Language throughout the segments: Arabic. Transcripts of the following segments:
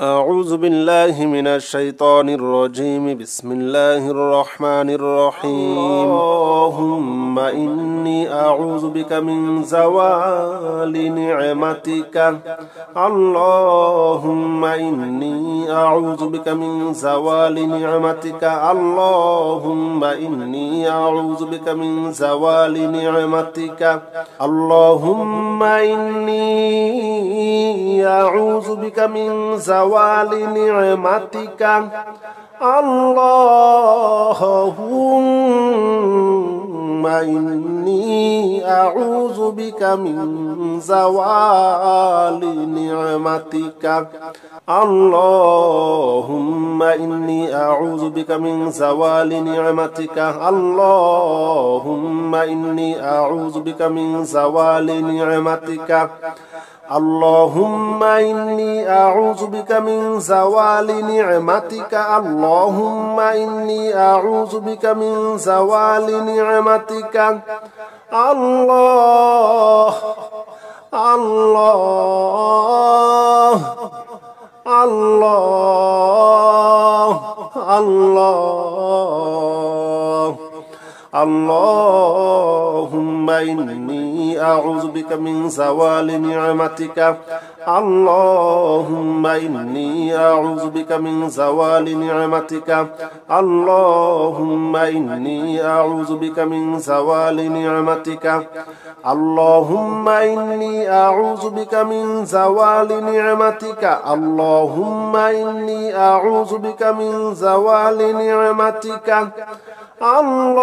أعوذ بالله من الشيطان الرجيم بسم الله الرحمن الرحيم اللهم إني أعوذ بك من زوال نعمتك اللهم إني أعوذ بك من زوال نعمتك اللهم إني أعوذ بك من زوال نعمتك اللهم إني أعوذ بك من زوال نعمتك اللهم إني أعوذ بك من زوال نعمتك اللهم إني أعوذ بك من زوال نعمتك اللهم إني أعوذ بك من زوال نعمتك اللهم إني أعوذ بك من زوال نعمتك اللهم إني أعوذ بك من زوال نعمتك الله الله الله الله اللهم إني أعوذ بك من زوال نعمتك اللهم إني أعوذ بك من زوال نعمتك اللهم إني أعوذ بك من زوال نعمتك اللهم إني أعوذ بك من زوال نعمتك اللهم إني أعوذ بك من زوال نعمتك اللهم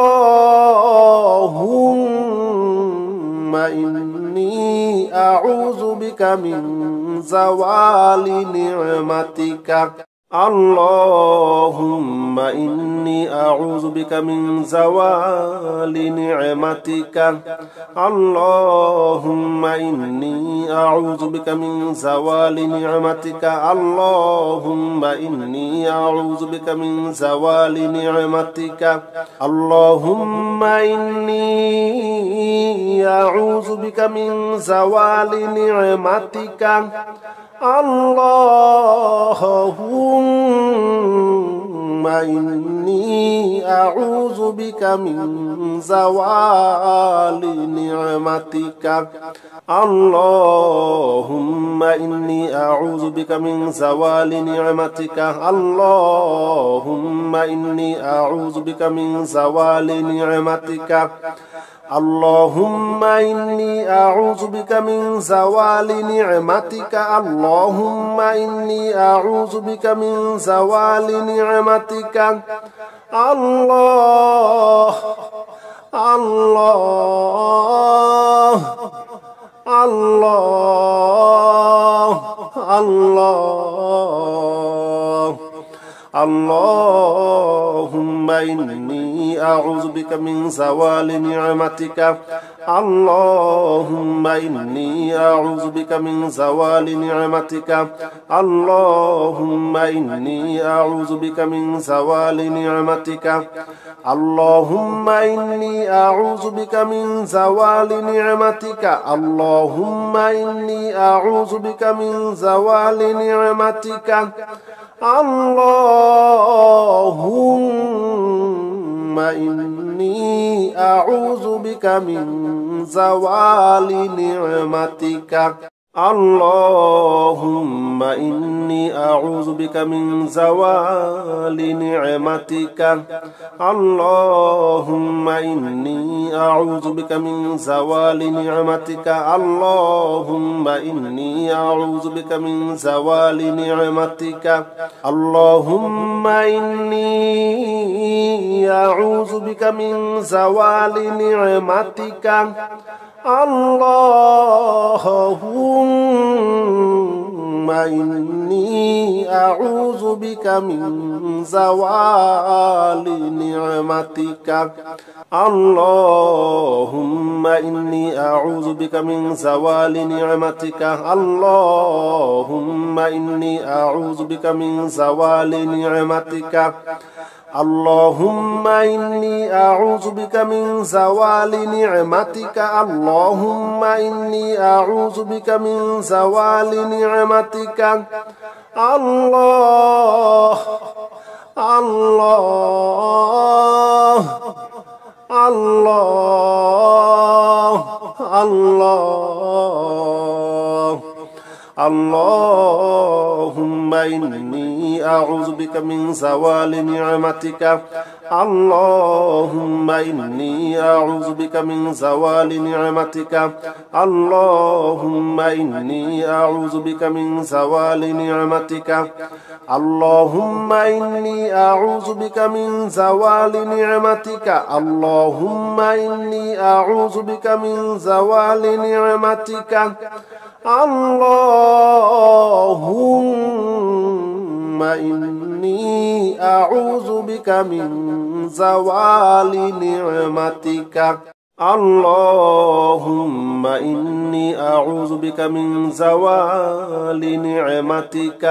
إني أعوذ بك من زوال نعمتك اللهم إني أعوذ بك من زوال نعمتك اللهم إني أعوذ بك من زوال نعمتك اللهم إني أعوذ بك من زوال نعمتك اللهم إني أعوذ بك من زوال نعمتك اللهم إني أعوذ بك من زوال نعمتك اللهم إني أعوذ بك من زوال نعمتك اللهم إني أعوذ بك من زوال نعمتك اللهم إني أعوذ بك من زوال نعمتك اللهم إني أعوذ بك من زوال نعمتك الله الله الله الله اللهم إني أعوذ بك من زوال نعمتك اللهم إني أعوذ بك من زوال نعمتك اللهم إني أعوذ بك من زوال نعمتك اللهم إني أعوذ بك من زوال نعمتك اللهم إني أعوذ بك من زوال نعمتك اللهم إني أعوذ بك من زوال نعمتك اللهم إني أعوذ بك من زوال نعمتك اللهم إني أعوذ بك من زوال نعمتك اللهم إني أعوذ بك من زوال نعمتك اللهم إني أعوذ بك من زوال نعمتك اللهم إني أعوذ بك من زوال نعمتك اللهم إني أعوذ بك من زوال نعمتك اللهم إني أعوذ بك من زوال نعمتك اللهم إني أعوذ بك من زوال نعمتك اللهم إني أعوذ بك من زوال نعمتك الله الله الله الله اللهم إني أعوذ بك من زوال نعمتك اللهم إني أعوذ بك من زوال نعمتك اللهم إني أعوذ بك من زوال نعمتك اللهم إني أعوذ بك من زوال نعمتك اللهم إني أعوذ بك من زوال نعمتك اللهم إني أعوذ بك من زوال نعمتك اللهم إني أعوذ بك من زوال نعمتك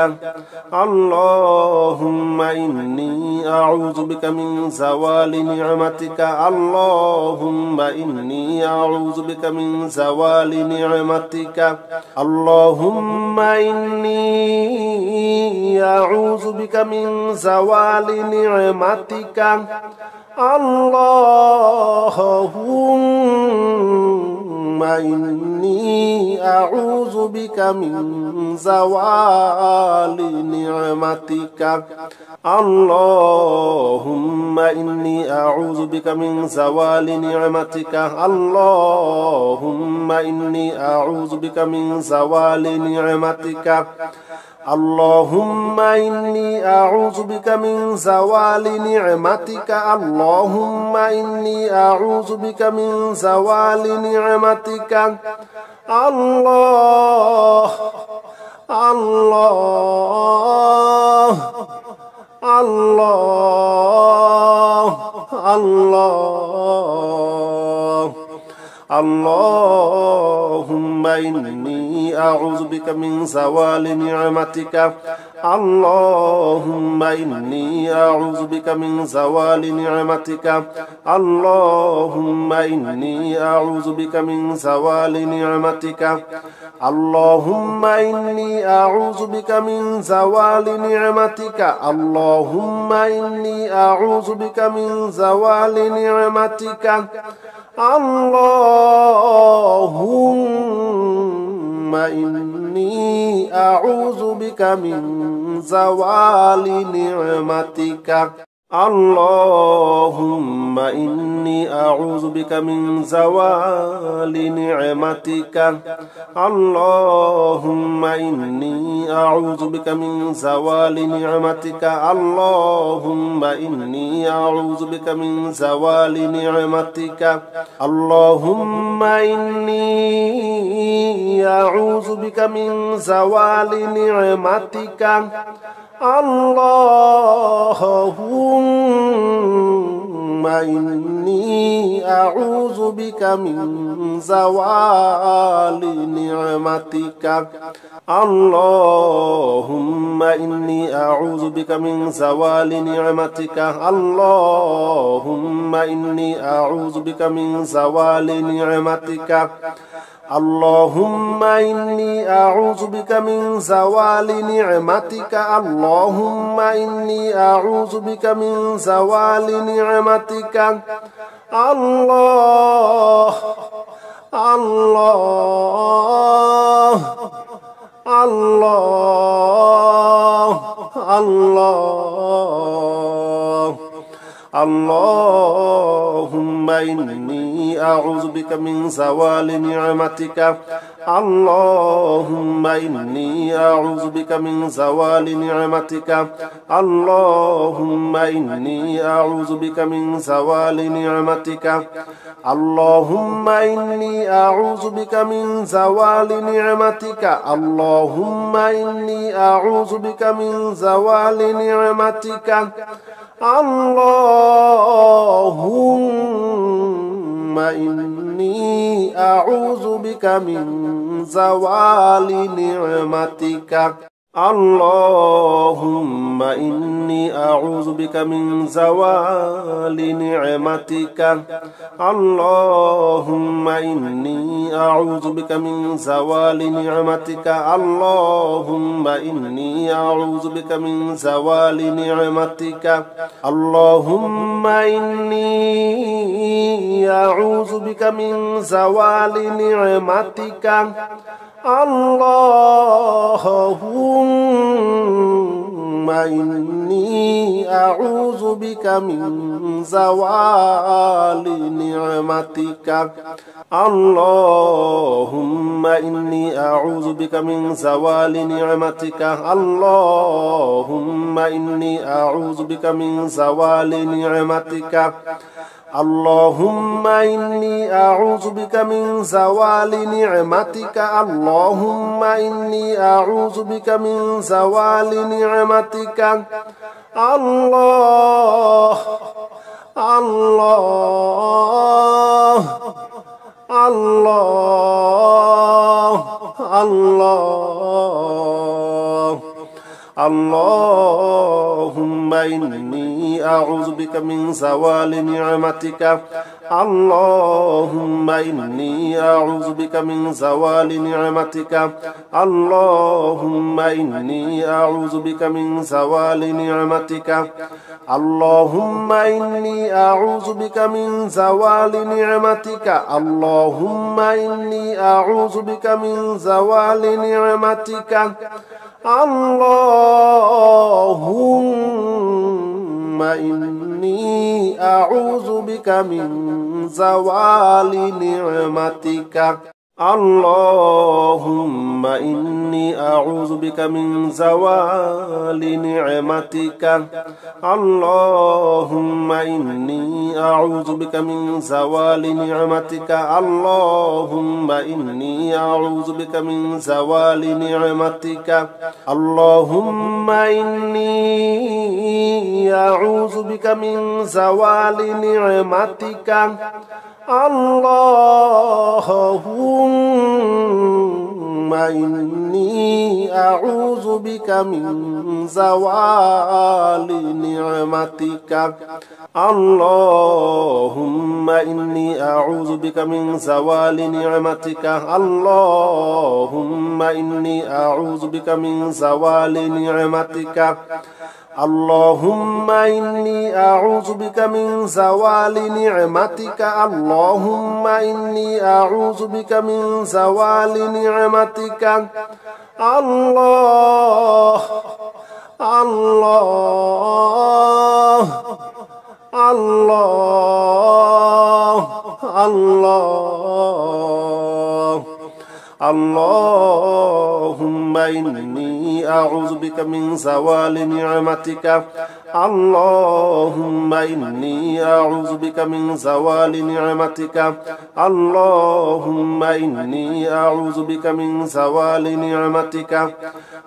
اللهم إني أعوذ بك من زوال نعمتك اللهم إني أعوذ بك من زوال نعمتك اللهم إني أعوذ بك من زوال نعمتك اللهم إني أعوذ بك من زوال نعمتك اللهم إني أعوذ بك من زوال نعمتك اللهم إني أعوذ بك من زوال نعمتك اللهم إني أعوذ بك من زوال نعمتك اللهم إني أعوذ بك من زوال نعمتك الله الله الله الله اللهم إني أعوذ بك من زوال نعمتك اللهم إني أعوذ بك من زوال نعمتك اللهم إني أعوذ بك من زوال نعمتك اللهم إني أعوذ بك من زوال نعمتك اللهم إني أعوذ بك من زوال نعمتك اللهم إني أعوذ بك من زوال نعمتك اللهم إني أعوذ بك من زوال نعمتك اللهم إني أعوذ بك من زوال نعمتك اللهم إني أعوذ بك من زوال نعمتك اللهم إني أعوذ بك من زوال نعمتك اللهم إني أعوذ بك من زوال نعمتك اللهم إني أعوذ بك من زوال نعمتك اللهم إني أعوذ بك من زوال نعمتك اللهم إني أعوذ بك من زوال نعمتك اللهم إني أعوذ بك من زوال نعمتك الله الله الله الله اللهم إني أعوذ بك من زوال نعمتك اللهم إني أعوذ بك من زوال نعمتك اللهم إني أعوذ بك من زوال نعمتك اللهم إني أعوذ بك من زوال نعمتك اللهم إني أعوذ بك من زوال نعمتك اللهم إني أعوذ بك من زوال نعمتك اللهم إني أعوذ بك من زوال نعمتك اللهم إني أعوذ بك من زوال نعمتك اللهم إني أعوذ بك من زوال نعمتك اللهم إني أعوذ بك من زوال نعمتك اللهم إني أعوذ بك من زوال نعمتك اللهم إني أعوذ بك من زوال نعمتك اللهم إني أعوذ بك من زوال نعمتك اللهم إني أعوذ بك من زوال نعمتك اللهم إني أعوذ بك من زوال نعمتك الله الله الله الله اللهم إني أعوذ بك من زوال نعمتك اللهم إني أعوذ بك من زوال نعمتك اللهم إني أعوذ بك من زوال نعمتك اللهم إني أعوذ بك من زوال نعمتك اللهم إني أعوذ بك من زوال نعمتك اللهم إني أعوذ بك من زوال نعمتك اللهم إني أعوذ بك من زوال نعمتك اللهم إني أعوذ بك من زوال نعمتك اللهم إني أعوذ بك من زوال نعمتك اللهم إني أعوذ بك من زوال نعمتك اللهم إني أعوذ بك من زوال نعمتك اللهم إني أعوذ بك من زوال نعمتك اللهم إني أعوذ بك من زوال نعمتك اللهم إني أعوذ بك من زوال نعمتك اللهم إني أعوذ بك من زوال نعمتك الله الله الله الله اللهم إني أعوذ بك من زوال نعمتك اللهم إني أعوذ بك من زوال نعمتك اللهم إني أعوذ بك من زوال نعمتك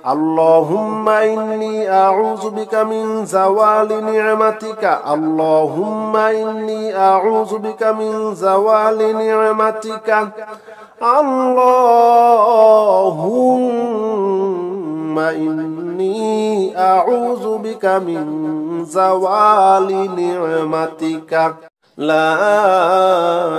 اللهم إني أعوذ بك من زوال نعمتك اللهم إني أعوذ بك من زوال نعمتك اللهم إني أعوذ بك من زوال نعمتك لا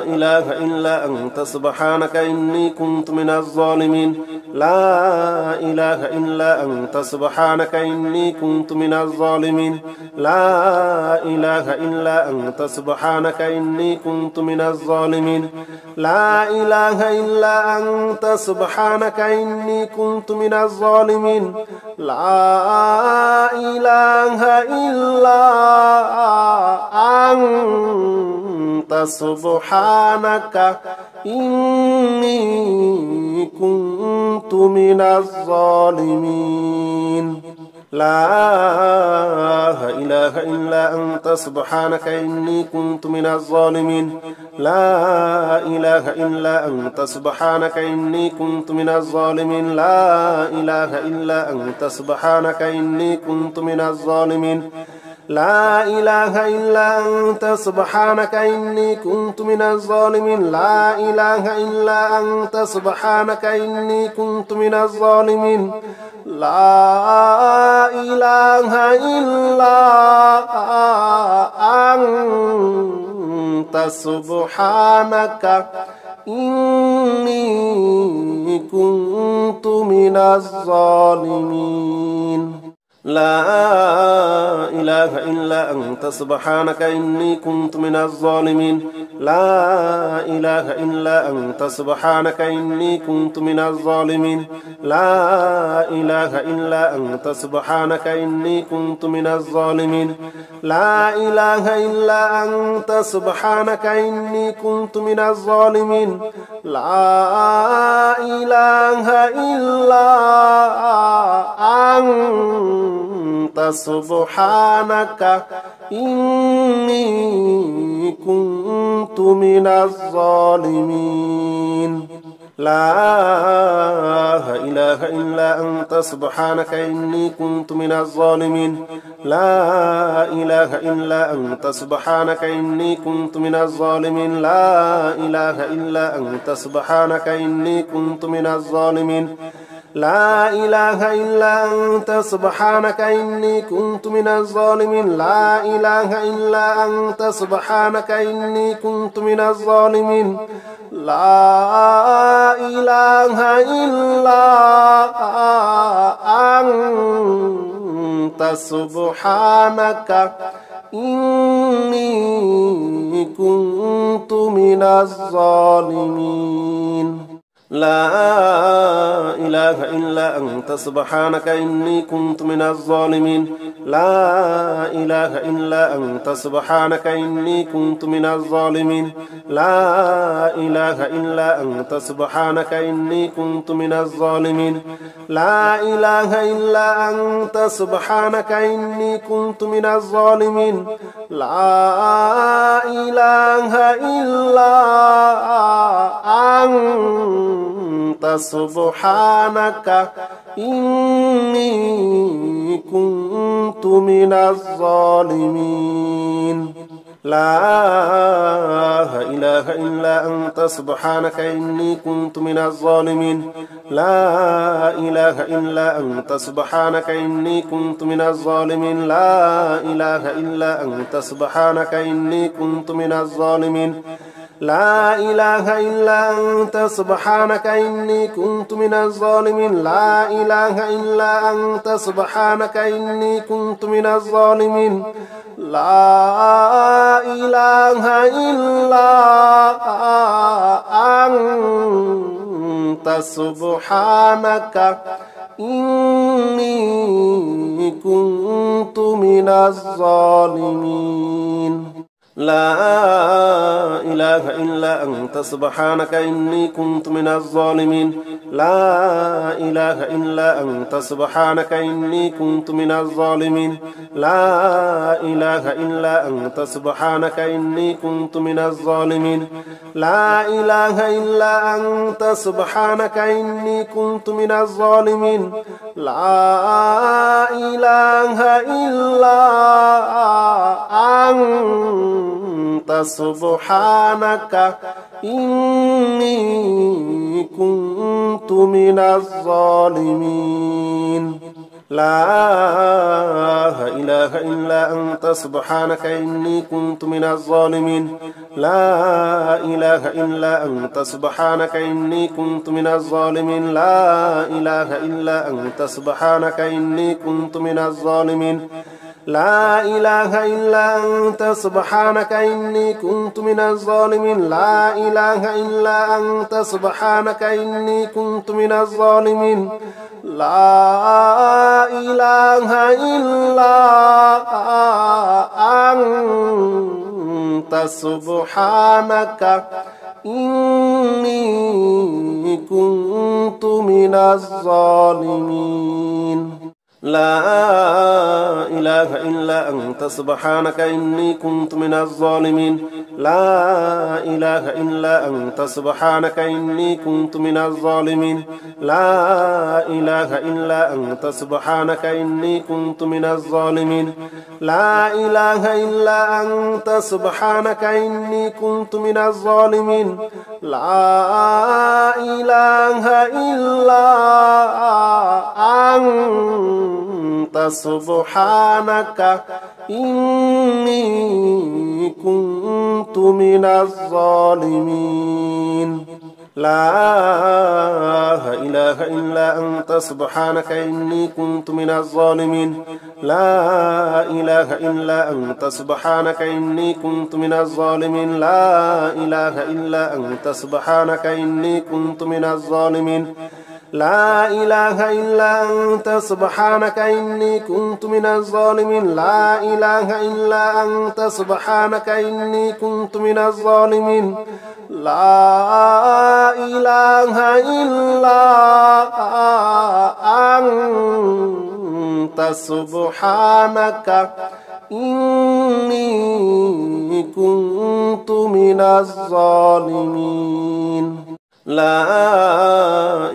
إله إلا أنت سبحانك إني كنت من الظالمين لا إله إلا أنت سبحانك إني كنت من الظالمين لا إله إلا أنت سبحانك إني كنت من الظالمين لا إله إلا أنت سبحانك إني كنت من الظالمين لا إله إلا أنت سبحانك إني كنت من الظالمين لا إله إلا أنت سبحانك إني كنت من الظالمين لا إله إلا أنت سبحانك إني كنت من الظالمين لا إله إلا أنت سبحانك إني كنت من الظالمين لا إله إلا أنت سبحانك إني كنت من الظالمين لا إله إلا أنت سبحانك إني كنت من الظالمين لا إله إلا أنت سبحانك إني كنت من الظالمين لا إله إلا أنت سبحانك إني كنت من الظالمين لا إله إلا أنت سبحانك إني كنت من الظالمين لا إله إلا أنت سبحانك إني كنت من الظالمين لا إله إلا أنت سبحانك إني كنت من الظالمين لا إله إلا أنت سبحانك إني كنت من الظالمين لا إله إلا أنت سبحانك إني كنت من الظالمين لا إله إلا أنت سبحانك إني كنت من الظالمين لا إله إلا أنت سبحانك إني كنت من الظالمين لا إله إلا أنت سبحانك إني كنت من الظالمين لا إله إلا أنت سبحانك إني كنت من الظالمين لا إله إلا أنت سبحانك إني كنت من الظالمين لا إله إلا أنت سبحانك إني كنت من الظالمين لا إله إلا أنت سبحانك إني كنت من الظالمين لا إله إلا أنت سبحانك إني كنت من الظالمين لا إله إلا أنت سبحانك إني كنت من الظالمين لا إله إلا أنت سبحانك إني كنت من الظالمين لا إله إلا أنت سبحانك إني كنت من الظالمين لا إله إلا أنت سبحانك إني كنت من الظالمين لا إله إلا أنت سبحانك إني كنت من الظالمين لا إله إلا أنت سبحانك إني كنت من الظالمين لا إله إلا أنت سبحانك إني كنت من الظالمين لا إله إلا أنت سبحانك إني كنت من الظالمين لا إله إلا أنت سبحانك إني كنت من الظالمين لا إله إلا أنت سبحانك إني كنت من الظالمين لا إله إلا أنت سبحانك إني كنت من الظالمين لا إله إلا أنت سبحانك إني كنت من الظالمين لا إله إلا أنت سبحانك إني كنت من الظالمين لا إله إلا أنت سبحانك إني كنت من الظالمين لا إله إلا أنت سبحانك إني كنت من الظالمين لا إله إلا أنت سبحانك إني كنت من الظالمين لا إله إلا أنت سبحانك إني كنت من الظالمين لا إله إلا أنت سبحانك إني كنت من الظالمين لا إله إلا أنت سبحانك إني كنت من الظالمين لا إله إلا أنت سبحانك إني كنت من الظالمين لا إله إلا أنت سبحانك إني كنت من الظالمين لا إله إلا أنت سبحانك إني كنت من الظالمين لا إله إلا أنت سبحانك إني كنت من الظالمين لا إله إلا أنت سبحانك إني كنت من الظالمين لا إله إلا أنت سبحانك إني كنت من الظالمين لا إله إلا أنت سبحانك إني كنت من الظالمين لا إله إلا أنت سبحانك إني كنت من الظالمين لا إله إلا أنت سبحانك إني كنت من الظالمين لا إله إلا أنت سبحانك إني كنت من الظالمين لا إله إلا أنت سبحانك إني كنت من الظالمين لا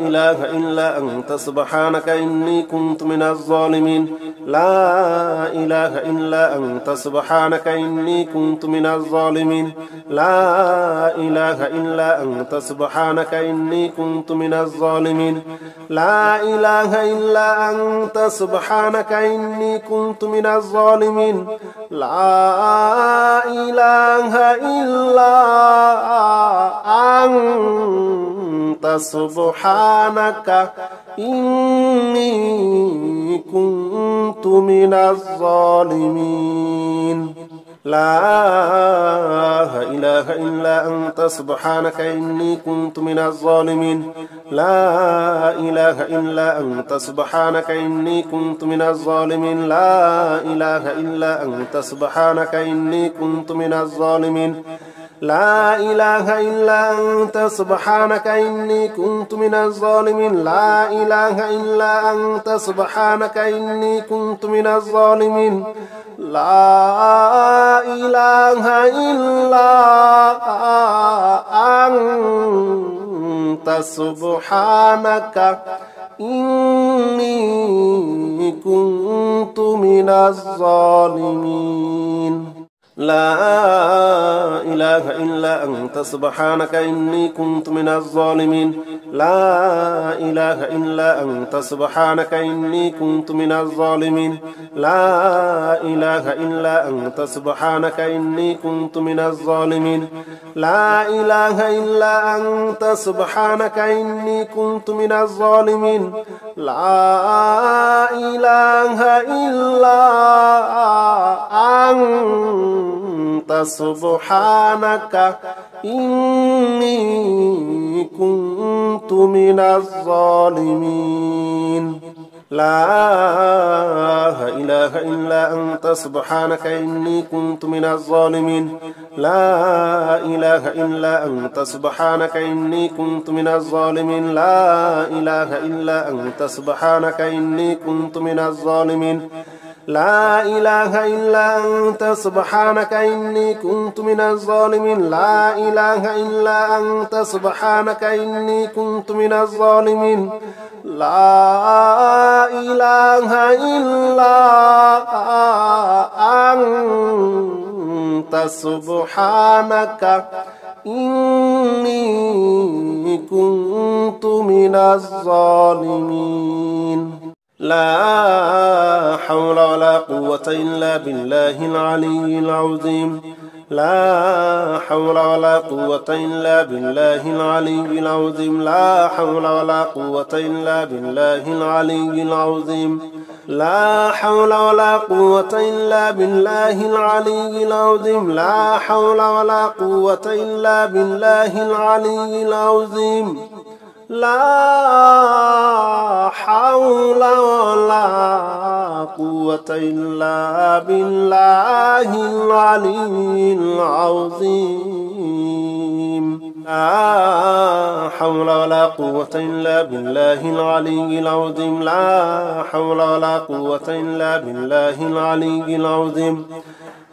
إله إلا أنت سبحانك إني كنت من الظالمين لا إله إلا أنت سبحانك إني كنت من الظالمين لا إله إلا أنت سبحانك إني كنت من الظالمين لا إله إلا أنت سبحانك إني كنت من الظالمين لا إله إلا أنت سبحانك إني كنت من الظالمين لا إله إلا أنت سبحانك إني كنت من الظالمين لا إله إلا أنت سبحانك إني كنت من الظالمين لا إله إلا أنت سبحانك إني كنت من الظالمين لا إله إلا أنت سبحانك إني كنت من الظالمين لا إله إلا أنت سبحانك إني كنت من الظالمين لا إله إلا أنت سبحانك إني كنت من الظالمين لا إله إلا أنت سبحانك إني كنت من الظالمين لا إله إلا أنت سبحانك إني كنت من الظالمين لا إله إلا أنت سبحانك إني كنت من الظالمين لا إله إلا أنت سبحانك إني كنت من الظالمين لا إله إلا أنت سبحانك إني كنت من الظالمين لا إله إلا أنت سبحانك إني كنت من الظالمين لا إله إلا أنت سبحانك إني كنت من الظالمين لا إله إلا أنت سبحانك إني كنت من الظالمين لا إله إلا أنت سبحانك إني كنت من الظالمين لا إله إلا أنت سبحانك إني كنت من الظالمين لا إله إلا أنت سبحانك إني كنت من الظالمين لا حول ولا قوة إلا بالله العلي العظيم لا حول ولا قوة إلا بالله العلي العظيم لا حول ولا قوة إلا بالله العلي العظيم لا حول ولا قوة إلا بالله العلي العظيم لا حول ولا قوة إلا بالله العلي العظيم لا حول ولا قوة إلا بالله العلي العظيم لا حول ولا قوة إلا بالله العلي العظيم لا حول ولا قوة إلا بالله العلي العظيم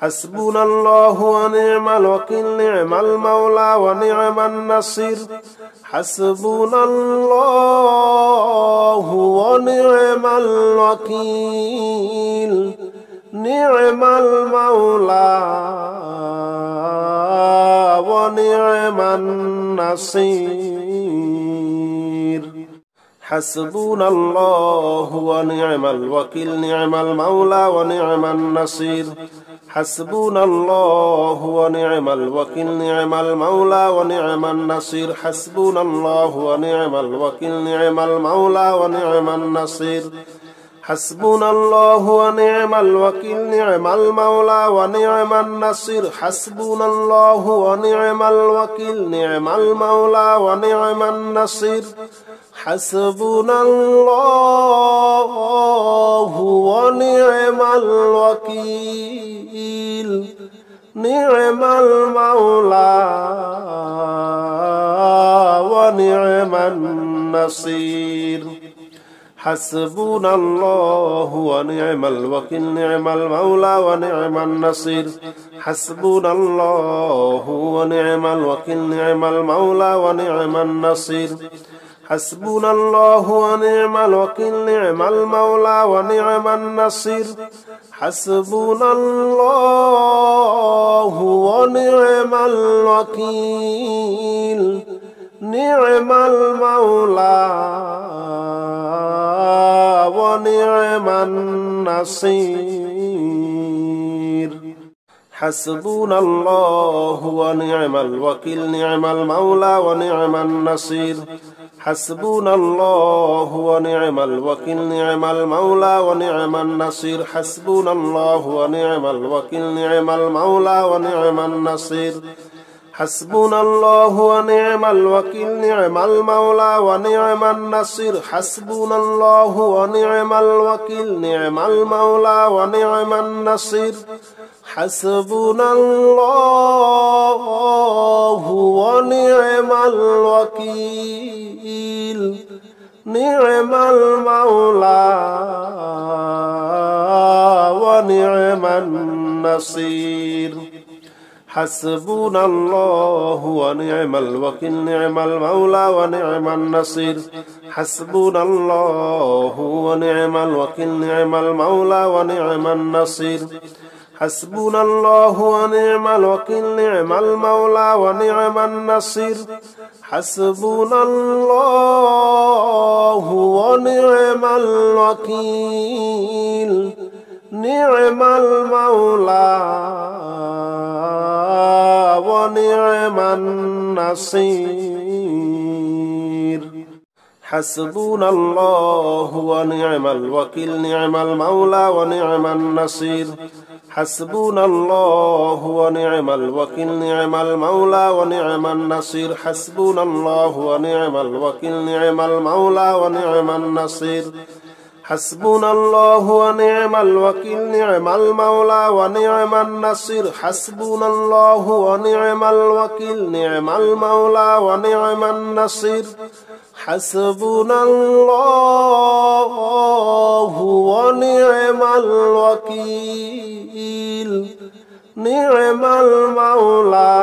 حسبنا الله ونعم الوكيل نعم المولى ونعم النصير حسبنا الله ونعم الوكيل نعم المولى ونعم النصير حسبنا الله ونعم الوكيل نعم المولى ونعم النصير حسبنا الله ونعم الوكيل نعم المولى ونعم النصير حسبنا الله ونعم الوكيل نعم المولى ونعم النصير حسبنا الله ونعم الوكيل نعم المولى ونعم النصير حسبنا الله ونعم الوكيل نعم المولى ونعم النصير حسبنا الله ونعم الوكيل نعم المولى ونعم النصير حسبنا الله ونعم الوكيل نعم المولى ونعم النصير حسبنا الله ونعم الوكيل نعم المولى ونعم النصير حسبنا الله ونعم الوكيل نعم المولى ونعم النصير حسبنا الله ونعم الوكيل نعم المولى ونعم النصير حسبنا الله ونعم الوكيل نعم المولى ونعم النصير حسبنا الله ونعم الوكيل نعم المولى ونعم النصير حسبنا الله ونعم الوكيل نعم المولى ونعم النصير حسبنا الله ونعم الوكيل نعم المولى ونعم النصير حسبنا الله ونعم الوكيل نعم المولى ونعم النصير حسبنا الله ونعم الوكيل نعم المولى ونعم النصير حسبنا الله ونعم الوكيل نعم المولى ونعم النصير حسبنا الله ونعم الوكيل نعم المولى ونعم النصير حسبنا الله ونعم الوكيل نعم المولى ونعم النصير حسبنا الله ونعم الوكيل نعم المولى ونعم النصير حسبنا الله ونعم الوكيل نعم المولى ونعم النصير حسبنا الله ونعم الوكيل نعم المولى ونعم النصير حسبنا الله ونعم الوكيل نعم المولى ونعم النصير حسبنا الله ونعم الوكيل نعم المولى ونعم النصير حسبنا الله ونعم الوكيل نعم المولى ونعم النصير حسبنا الله ونعم الوكيل نعم المولى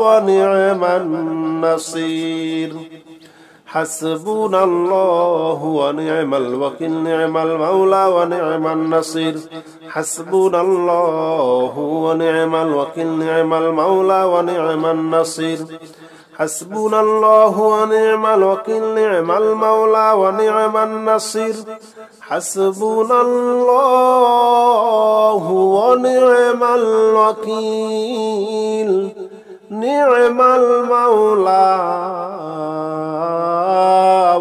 ونعم النصير حسبنا الله ونعم الوكيل نعم المولى ونعم النصير حسبنا الله ونعم الوكيل نعم المولى ونعم النصير حسبنا الله ونعم الوكيل نعم المولى ونعم النصير حسبنا الله ونعم الوكيل نعم المولى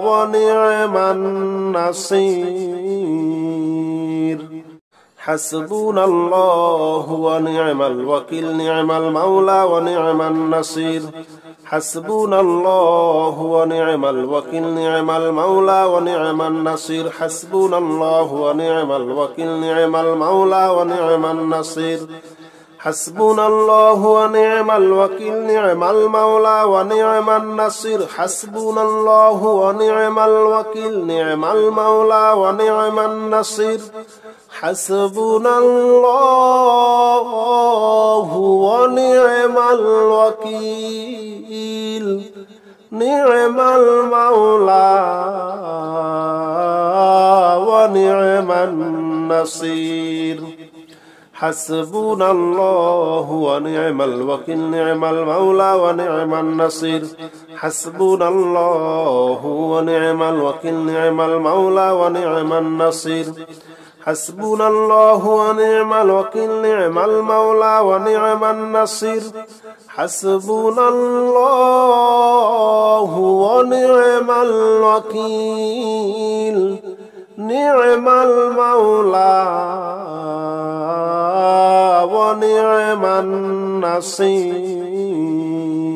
ونعم النصير حسبنا الله ونعم الوكيل نعم المولى ونعم النصير حسبنا الله ونعم الوكيل نعم المولى ونعم النصير حسبنا الله ونعم الوكيل نعم المولى ونعم النصير حسبنا الله ونعم الوكيل نعم المولى ونعم النصير حسبنا الله ونعم الوكيل نعم المولى ونعم النصير হাসবুনাল্লাহু ওয়া নি'মাল ওয়াকিল নি'মাল মাওলা ওয়া নি'মান নাসির হাসবুনাল্লাহু ওয়া নি'মাল ওয়াকিল নি'মাল মাওলা ওয়া নি'মান নাসির হাসবুনাল্লাহু ওয়া নি'মাল ওয়াকিল নি'মাল মাওলা ওয়া নি'মান নাসির হাসবুনাল্লাহু ওয়া নি'মাল ওয়াকিল নি'মাল মাওলা ওয়া নি'মান নাসির হাসবুনাল্লাহু ওয়া নি'মাল ওয়াকিল নি'মাল মাওলা ওয়া নি'মান নাসির